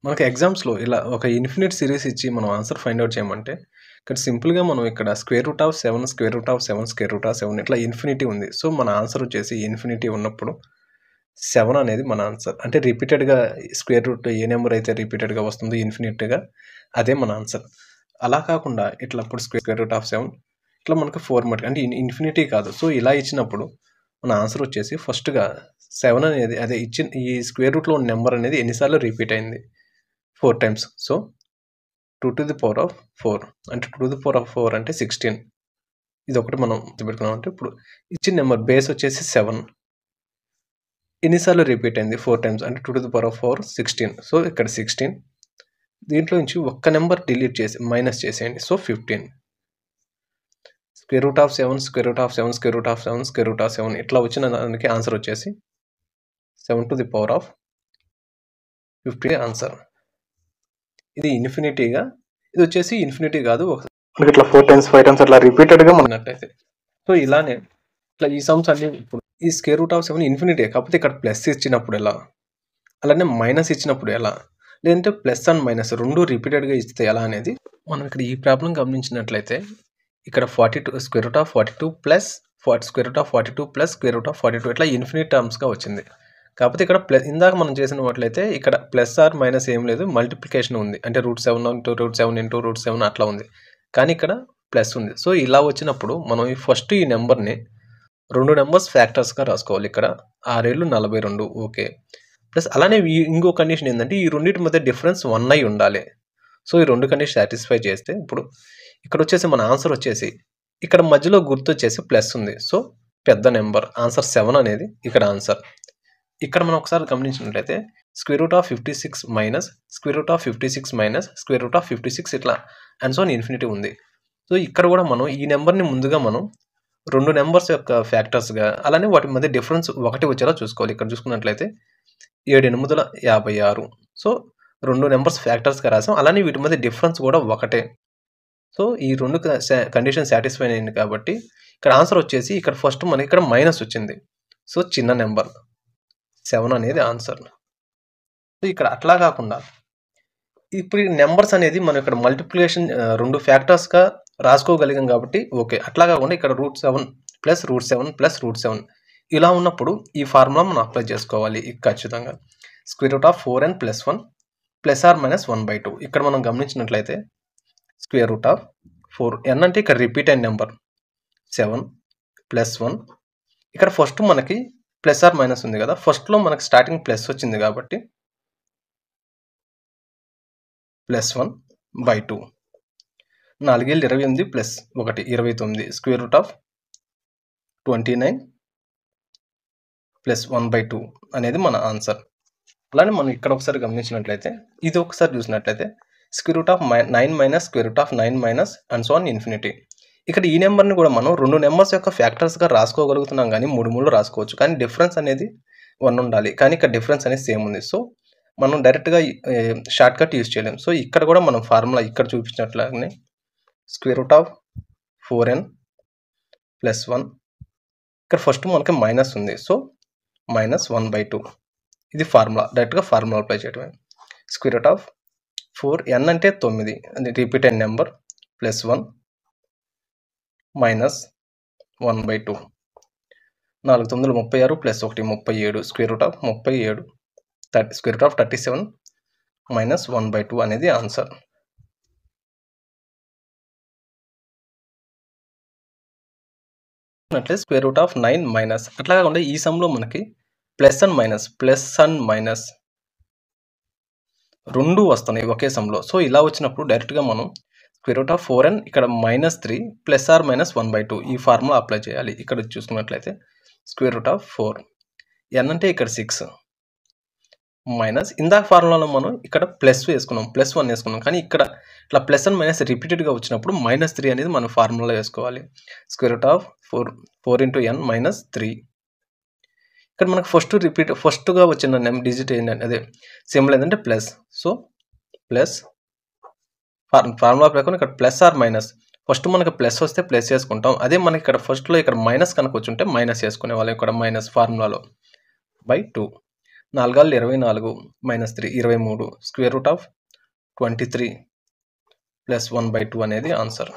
మనకి ఎగ్జామ్స్‌లో ఇలా ఒక ఇన్ఫినిట్ సిరీస్ ఇచ్చి మనం ఆన్సర్ ఫైండ్ ఔట్ చేయమంటే, ఇక్కడ సింపుల్‌గా మనం ఇక్కడ √7 ఇట్లా ఇన్ఫినిటీ ఉంది. సో, మన ఆన్సర్ వచ్చేసి ఇన్ఫినిటీ ఉన్నప్పుడు 7 అనేది మన ఆన్సర్. అంటే రిపీటెడ్‌గా స్క్వేర్ రూట్ ఏ నంబర్ అయితే రిపీటెడ్‌గా వస్తుందో ఇన్ఫినిట్‌గా అదే మన ఆన్సర్. అలా కాకుండా ఇట్లా ఇప్పుడు √7 ఇట్లా మనకు 4 మటుకు అంటే ఇన్ఫినిటీ కాదు. సో, ఇలా ఇచ్చినప్పుడు మన ఆన్సర్ వచ్చేసి ఫస్ట్‌గా 7 అనేది అదే ఇచ్చిన ఈ స్క్వేర్ రూట్‌లో ఉన్న నంబర్ అనేది ఎన్నిసార్లు రిపీట్ అయింది? 4 టైమ్స్. సో, 2⁴ అంటే 2⁴ అంటే 16. ఇదొకటి మనం గుర్తుపెట్టుకున్నామంటే ఇప్పుడు ఇచ్చిన నెంబర్ బేస్ వచ్చేసి 7. ఎన్నిసార్లు రిపీట్ అయింది? 4 టైమ్స్ అంటే 2⁴ 16. సో, ఇక్కడ 16. దీంట్లో నుంచి ఒక్క నెంబర్ డిలీట్ చేసి మైనస్ చేసేయండి. సో, 15. √7 ఇట్లా వచ్చిన దానికి ఆన్సర్ వచ్చేసి 7⁴50 ఆన్సర్. ఇది ఇన్ఫినిటీగా ఇది వచ్చేసి ఇన్ఫినిటీ కాదు. మనకి ఇట్లా 4 టైమ్స్ 5 టైమ్స్ అట్లా రిపీటెడ్‌గా ఉన్నట్టయితే. సో, ఇలానే ఇట్లా ఈ సమ్స్ అన్ని ఇప్పుడు ఈ √7 ఇన్ఫినిటీ కాకపోతే ఇక్కడ ప్లస్ ఇచ్చినప్పుడు ఎలా? అలానే మైనస్ ఇచ్చినప్పుడు ఎలా? లేదంటే ప్లస్ అండ్ మైనస్ 2 రిపీటెడ్‌గా ఇస్తే ఎలా అనేది మనం ఇక్కడ ఈ ప్రాబ్లం గమనించినట్లయితే ఇక్కడ 42 ప్లస్ √42 ఇట్లా ఇన్ఫినిట్ టర్మ్స్‌గా వచ్చింది. కాకపోతే ఇక్కడ ఇందాక మనం చేసిన వాటిలైతే ఇక్కడ ప్లస్ ఆర్ మైనస్ ఏం లేదు, మల్టిప్లికేషన్ ఉంది. అంటే √7 అట్లా ఉంది. కానీ ఇక్కడ ప్లస్ ఉంది. సో, ఇలా వచ్చినప్పుడు మనం ఫస్ట్ ఈ నెంబర్‌ని 2 నెంబర్స్ ఫ్యాక్టర్స్‌గా రాసుకోవాలి. ఇక్కడ 6 42 ఓకే. ప్లస్ అలానే ఇంకో కండిషన్ ఏంటంటే ఈ రెండింటి మధ్య డిఫరెన్స్ 1 అయి ఉండాలి. సో, ఈ 2 కండిషన్ సాటిస్ఫై చేస్తే ఇప్పుడు ఇక్కడ వచ్చేసి మన ఆన్సర్ వచ్చేసి ఇక్కడ మధ్యలో గుర్తు వచ్చేసి ప్లస్ ఉంది. సో, పెద్ద నెంబర్ ఆన్సర్ 7 అనేది ఇక్కడ ఆన్సర్. ఇక్కడ మనం ఒకసారి గమనించినట్లయితే √56 మైనస్ √56 ఇట్లా అండ్ సో ఇన్ఫినిటీ ఉంది. సో, ఇక్కడ కూడా మనం ఈ నెంబర్ని ముందుగా మనం 2 నెంబర్స్ యొక్క ఫ్యాక్టర్స్‌గా అలానే వాటి మధ్య డిఫరెన్స్ 1 వచ్చేలా చూసుకోవాలి. ఇక్కడ చూసుకున్నట్లయితే 7 8 56. సో, 2 నెంబర్స్ ఫ్యాక్టర్స్‌గా రాసాం. అలానే వీటి మధ్య డిఫరెన్స్ కూడా 1. సో, ఈ 2 కండిషన్ సాటిస్ఫై అయింది కాబట్టి ఇక్కడ ఆన్సర్ వచ్చేసి ఇక్కడ ఫస్ట్ మనకి ఇక్కడ మైనస్ వచ్చింది. సో, చిన్న నెంబర్ 7 అనేది ఆన్సర్. సో, ఇక్కడ అట్లా కాకుండా ఇప్పుడు ఈ నెంబర్స్ అనేది మనం ఇక్కడ మల్టిప్లికేషన్ 2 ఫ్యాక్టర్స్‌గా రాసుకోగలిగాం కాబట్టి ఓకే. అట్లా కాకుండా ఇక్కడ √7 ప్లస్ √7 ఇలా ఉన్నప్పుడు ఈ ఫార్ములా మనం అప్లై చేసుకోవాలి ఖచ్చితంగా. √4n + 1 plus are minus 1/2. ఇక్కడ మనం గమనించినట్లయితే √4 n అంటే ఇక్కడ రిపీట్ అయిన నెంబర్ 7 + 1 ఇక్కడ ఫస్ట్ మనకి ప్లస్ ఆర్ మైనస్ ఉంది కదా. ఫస్ట్లో మనకి స్టార్టింగ్ ప్లస్ వచ్చింది కాబట్టి +1/2 4 28 ప్లస్ 1 29 √29 + 1/2 అనేది మన ఆన్సర్. అలానే మనం ఇక్కడ ఒకసారి గమనించినట్లయితే ఇది ఒకసారి చూసినట్లయితే √9 - అండ్ సో ఆన్ ఇన్ఫినిటీ. ఇక్కడ ఈ నెంబర్ని కూడా మనం 2 నెంబర్స్ యొక్క ఫ్యాక్టర్స్‌గా రాసుకోగలుగుతున్నాం కానీ 3 రాసుకోవచ్చు. కానీ డిఫరెన్స్ అనేది 1 ఉండాలి. కానీ ఇక్కడ డిఫరెన్స్ అనేది సేమ్ ఉంది. సో, మనం డైరెక్ట్‌గా షార్ట్ కట్ యూజ్ చేయలేం. సో, ఇక్కడ కూడా మనం ఫార్ములా ఇక్కడ చూపించినట్లనే √4n + 1 ఇక్కడ ఫస్ట్ మనకి మైనస్ ఉంది. సో, -1/2 ఇది ఫార్ములా. డైరెక్ట్‌గా ఫార్ములా అప్లై చేయడమే. √4n అంటే 9 అది రిపీట్ అయిన నెంబర్ +1 -1/2 4 9 36 + 1 37 √37 -1/2 అనేది ఆన్సర్. అంటే √9 అట్లా కాకుండా ఈ సమ్‌లో మనకి ప్లస్ అండ్ మైనస్ 2 వస్తున్నాయి ఒకే సమ్‌లో. సో, ఇలా వచ్చినప్పుడు డైరెక్ట్‌గా మనం √4n ఇక్కడ -3 ప్లస్ ఆర్ మైనస్ 1/2 ఈ ఫార్ములా అప్లై చేయాలి. ఇక్కడ చూసుకున్నట్లయితే √4 n అంటే ఇక్కడ 6 మైనస్ ఇందాక ఫార్ములాలో మనం ఇక్కడ ప్లస్ వేసుకున్నాం, +1 వేసుకున్నాం. కానీ ఇక్కడ ఇట్లా ప్లస్ అండ్ మైనస్ రిపీటెడ్‌గా వచ్చినప్పుడు -3 అనేది మనం ఫార్ములాలో వేసుకోవాలి. √4 × n - 3 ఇక్కడ మనకు ఫస్ట్‌గా వచ్చిన డిజిట్ ఏంటంటే అదే సింబల్ ఏంటంటే ప్లస్. సో, ప్లస్ ఫార్ములా ప్రకారం ఇక్కడ ప్లస్ ఆర్ మైనస్ ఫస్ట్ మనకి ప్లస్ వస్తే ప్లస్ చేసుకుంటాం. అదే మనకి ఇక్కడ ఫస్ట్‌లో ఇక్కడ మైనస్ కనుక వచ్చుంటే మైనస్ చేసుకునేవాళ్ళం ఇక్కడ మైనస్ ఫార్ములాలో /2. 4 24 minus 3 23 square root of 23 plus 1/2 అనేది ఆన్సర్.